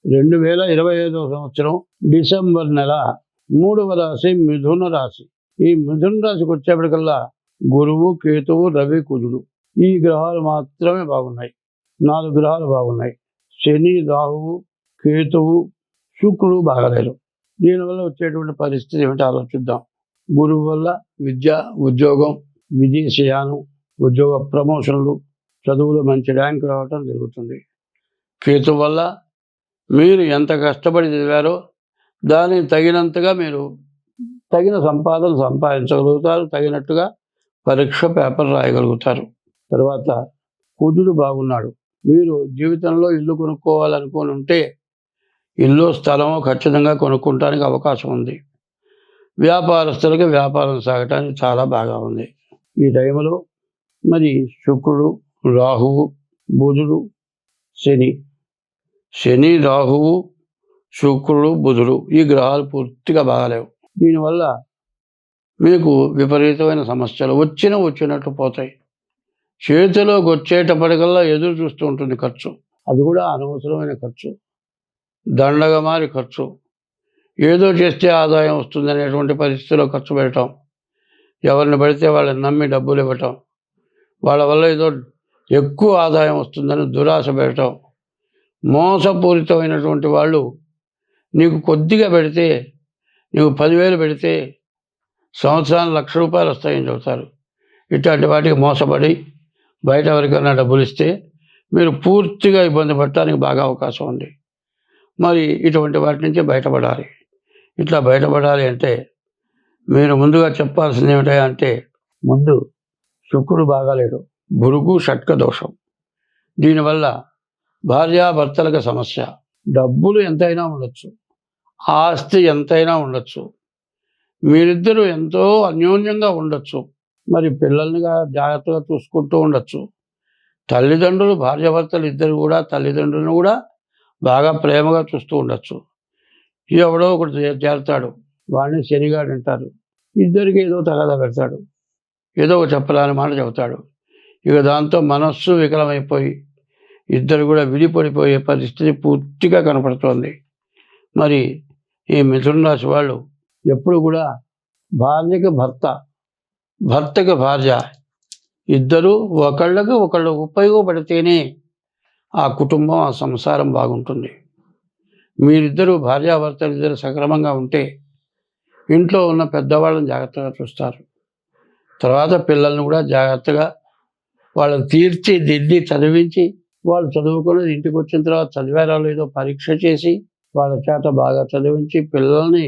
2025 సంవత్సరం డిసెంబర్ నెల 3వ రాశి మిథున రాశి. ఈ మిథున రాశికి వచ్చేప్పటికల్లా గురువు, కేతువు, రవి, కుజుడు ఈ గ్రహాలు మాత్రమే బాగున్నాయి. 4 గ్రహాలు బాగున్నాయి. శని, రాహువు, కేతువు, శుక్రుడు బాగలేరు. దీనివల్ల వచ్చేటువంటి పరిస్థితి ఏమిటి ఆలోచిద్దాం. గురువు వల్ల విద్య, ఉద్యోగం, విదేశీయానం, ఉద్యోగ ప్రమోషన్లు, చదువులో మంచి ర్యాంక్ రావటం జరుగుతుంది. కేతు వల్ల మీరు ఎంత కష్టపడి చదివారో దానికి తగినంతగా మీరు తగిన సంపాదన సంపాదించగలుగుతారు. తగినట్టుగా పరీక్ష పేపర్ రాయగలుగుతారు. తర్వాత కుజుడు బాగున్నాడు. మీరు జీవితంలో ఇల్లు కొనుక్కోవాలనుకుని ఉంటే ఇల్లు, స్థలము ఖచ్చితంగా కొనుక్కోవడానికి అవకాశం ఉంది. వ్యాపారస్తులకి వ్యాపారం సాగటానికి చాలా బాగా ఉంది. ఈ టైంలో మరి శుక్రుడు, రాహువు, బుధుడు, శని, రాహువు, శుక్రుడు, బుధుడు ఈ గ్రహాలు పూర్తిగా బాగాలేవు. దీనివల్ల మీకు విపరీతమైన సమస్యలు వచ్చినట్టు పోతాయి. చేతిలోకి వచ్చేటప్పటికల్లా ఎదురు చూస్తూ ఉంటుంది ఖర్చు. అది కూడా అనవసరమైన ఖర్చు, దండగా మారి ఖర్చు. ఏదో చేస్తే ఆదాయం వస్తుంది అనేటువంటి పరిస్థితిలో ఖర్చు పెట్టడం, ఎవరిని పడితే వాళ్ళని నమ్మి డబ్బులు ఇవ్వటం, వాళ్ళ వల్ల ఏదో ఎక్కువ ఆదాయం వస్తుందని దురాశ పెట్టడం, మోసపూరితమైనటువంటి వాళ్ళు నీకు కొద్దిగా పెడితే, నీకు 10,000 పెడితే సంవత్సరానికి ₹1,00,000 వస్తాయని చెబుతారు. ఇట్లాంటి వాటికి మోసపడి బయట ఎవరికైనా డబ్బులు ఇస్తే మీరు పూర్తిగా ఇబ్బంది పడటానికి బాగా అవకాశం ఉంది. మరి ఇటువంటి వాటి నుంచి బయటపడాలి. ఇట్లా బయటపడాలి అంటే మీరు ముందుగా చెప్పాల్సింది ఏమిటంటే, ముందు శుక్రుడు బాగాలేడు, భృగు షట్క దోషం. దీనివల్ల భార్యాభర్తలకు సమస్య. డబ్బులు ఎంతైనా ఉండొచ్చు, ఆస్తి ఎంతైనా ఉండొచ్చు, మీరిద్దరూ ఎంతో అన్యోన్యంగా ఉండొచ్చు. మరి పిల్లల్ని జాగ్రత్తగా చూసుకుంటూ ఉండొచ్చు. తల్లిదండ్రులు, భార్యాభర్తలు ఇద్దరు కూడా తల్లిదండ్రులను కూడా బాగా ప్రేమగా చూస్తూ ఉండొచ్చు. ఎవడో ఒకటి చేరుతాడు, వాడిని శనిగాడు అంటారు. ఇద్దరికి ఏదో తగాదా పెడతాడు, ఏదో ఒక చెప్పరాని మాట చెబుతాడు. ఇక దాంతో మనస్సు వికలమైపోయి ఇద్దరు కూడా విడిపడిపోయే పరిస్థితి పూర్తిగా కనపడుతోంది. మరి ఈ మిథున రాశి వాళ్ళు ఎప్పుడు కూడా భార్యకి భర్త, భర్తకి భార్య ఇద్దరు ఒకళ్ళకి ఒకళ్ళు ఉపయోగపడితేనే ఆ కుటుంబం, ఆ సంసారం బాగుంటుంది. మీరిద్దరూ భార్యాభర్తలు ఇద్దరు సక్రమంగా ఉంటే ఇంట్లో ఉన్న పెద్దవాళ్ళని జాగ్రత్తగా చూస్తారు. తర్వాత పిల్లల్ని కూడా జాగ్రత్తగా వాళ్ళని తీర్చిదిద్ది చదివించి, వాళ్ళు చదువుకున్నది ఇంటికి వచ్చిన తర్వాత చదివారో లేదో పరీక్ష చేసి వాళ్ళ చేత బాగా చదివించి పిల్లల్ని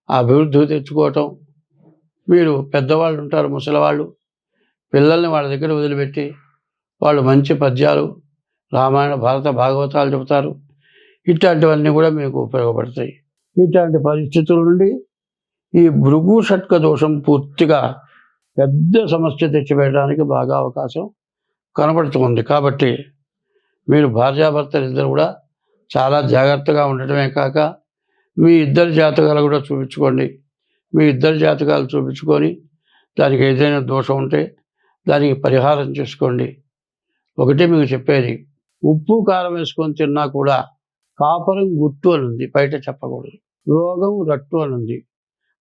అభివృద్ధి తెచ్చుకోవటం. మీరు పెద్దవాళ్ళు ఉంటారు, ముసలివాళ్ళు, పిల్లల్ని వాళ్ళ దగ్గర వదిలిపెట్టి వాళ్ళు మంచి పద్యాలు, రామాయణ, భారత, భాగవతాలు చెబుతారు. ఇట్లాంటివన్నీ కూడా మీకు ఉపయోగపడతాయి. ఇట్లాంటి పరిస్థితుల నుండి ఈ భృగు షట్క దోషం పూర్తిగా పెద్ద సమస్య తెచ్చిపెట్టడానికి బాగా అవకాశం కనబడుతుంది. కాబట్టి మీరు భార్యాభర్తలు ఇద్దరు కూడా చాలా జాగ్రత్తగా ఉండటమే కాక మీ ఇద్దరి జాతకాలు కూడా చూపించుకోండి. మీ ఇద్దరి జాతకాలు చూపించుకొని దానికి ఏదైనా దోషం ఉంటే దానికి పరిహారం చేసుకోండి. ఒకటి మీకు చెప్పేది, ఉప్పు కారం వేసుకొని తిన్నా కూడా కాపరం గుట్టు అని ఉంది, బయట చెప్పకూడదు. రోగం రట్టు అని ఉంది.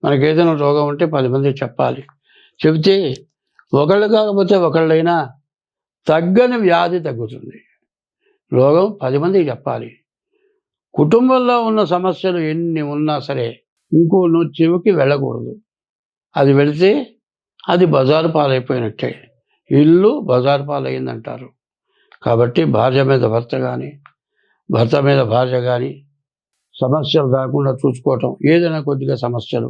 మనకి ఏదైనా రోగం ఉంటే 10 మందికి చెప్పాలి. చెబితే ఒకళ్ళు కాకపోతే ఒకళ్ళైనా తగ్గని వ్యాధి తగ్గుతుంది. రోగం 10 మందికి చెప్పాలి. కుటుంబంలో ఉన్న సమస్యలు ఎన్ని ఉన్నా సరే ఇంకో చెవికి వెళ్ళకూడదు. అది వెళితే అది బజారు పాలైపోయినట్టే. ఇల్లు బజారు పాలైందంటారు. కాబట్టి భార్య మీద భర్త కానీ, భర్త మీద భార్య కానీ సమస్యలు రాకుండా చూసుకోవటం. ఏదైనా కొద్దిగా సమస్యలు,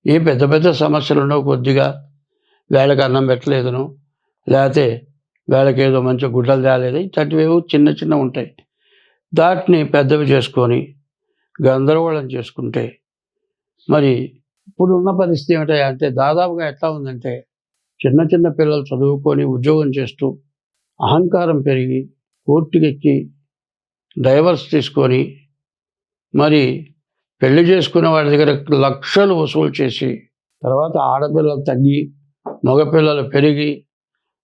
ఏ పెద్ద పెద్ద సమస్యలు ఉండవు, కొద్దిగా వేళకి అన్నం పెట్టలేదను, లేకపోతే వేళకి ఏదో మంచి గుడ్డలు తేలేదు, ఇట్లాంటివేవో చిన్న చిన్న ఉంటాయి. దాటిని పెద్దవి చేసుకొని గందరగోళం చేసుకుంటే మరి ఇప్పుడు ఉన్న పరిస్థితి ఏమిటంటే దాదాపుగా ఎట్లా ఉందంటే, చిన్న చిన్న పిల్లలు చదువుకొని ఉద్యోగం చేస్తూ అహంకారం పెరిగి కోర్టుకెక్కి డైవర్స్ తీసుకొని మరి పెళ్లి చేసుకున్న వాడి దగ్గర లక్షలు వసూలు చేసి తర్వాత ఆడపిల్లలు తగ్గి మగపిల్లలు పెరిగి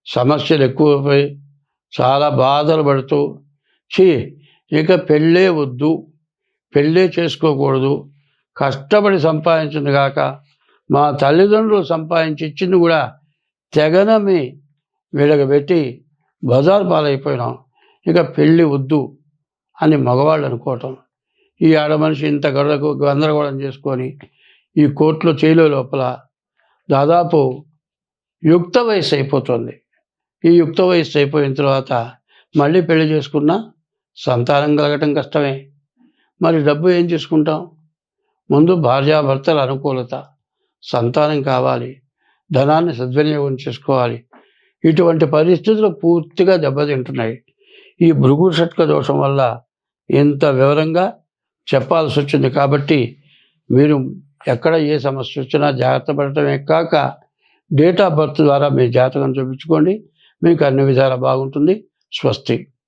సమస్యలు ఎక్కువైపోయి చాలా బాధలు పడుతూ ఇక పెళ్ళే వద్దు, పెళ్ళే చేసుకోకూడదు, కష్టపడి సంపాదించింది కాక మా తల్లిదండ్రులు సంపాదించి ఇచ్చింది కూడా తెగనమి వీళ్ళకి పెట్టి బజారు పాలైపోయినాం, ఇక పెళ్ళి వద్దు అని మగవాళ్ళు అనుకోవటం. ఈ ఆడమనిషి ఇంత గందరగోళం చేసుకొని ఈ కోర్టులో చేయలే లోపల దాదాపు యుక్త వయసు అయిపోతుంది. ఈ యుక్త వయసు అయిపోయిన తర్వాత మళ్ళీ పెళ్లి చేసుకున్నా సంతానం కలగటం కష్టమే. మరి డబ్బు ఏం చేసుకుంటాం? ముందు భార్యాభర్తల అనుకూలత, సంతానం కావాలి, ధనాన్ని సద్వినియోగం చేసుకోవాలి. ఇటువంటి పరిస్థితులు పూర్తిగా దెబ్బతింటున్నాయి. ఈ భృగు షట్క దోషం వల్ల ఇంత వివరంగా చెప్పాల్సి వచ్చింది. కాబట్టి మీరు ఎక్కడ ఏ సమస్య వచ్చినా జాగ్రత్త పడటమే కాక డేట్ ఆఫ్ బర్త్ ద్వారా మీ జాతకం చూపించుకోండి, మీకు అన్ని విధాలా బాగుంటుంది. స్వస్తి.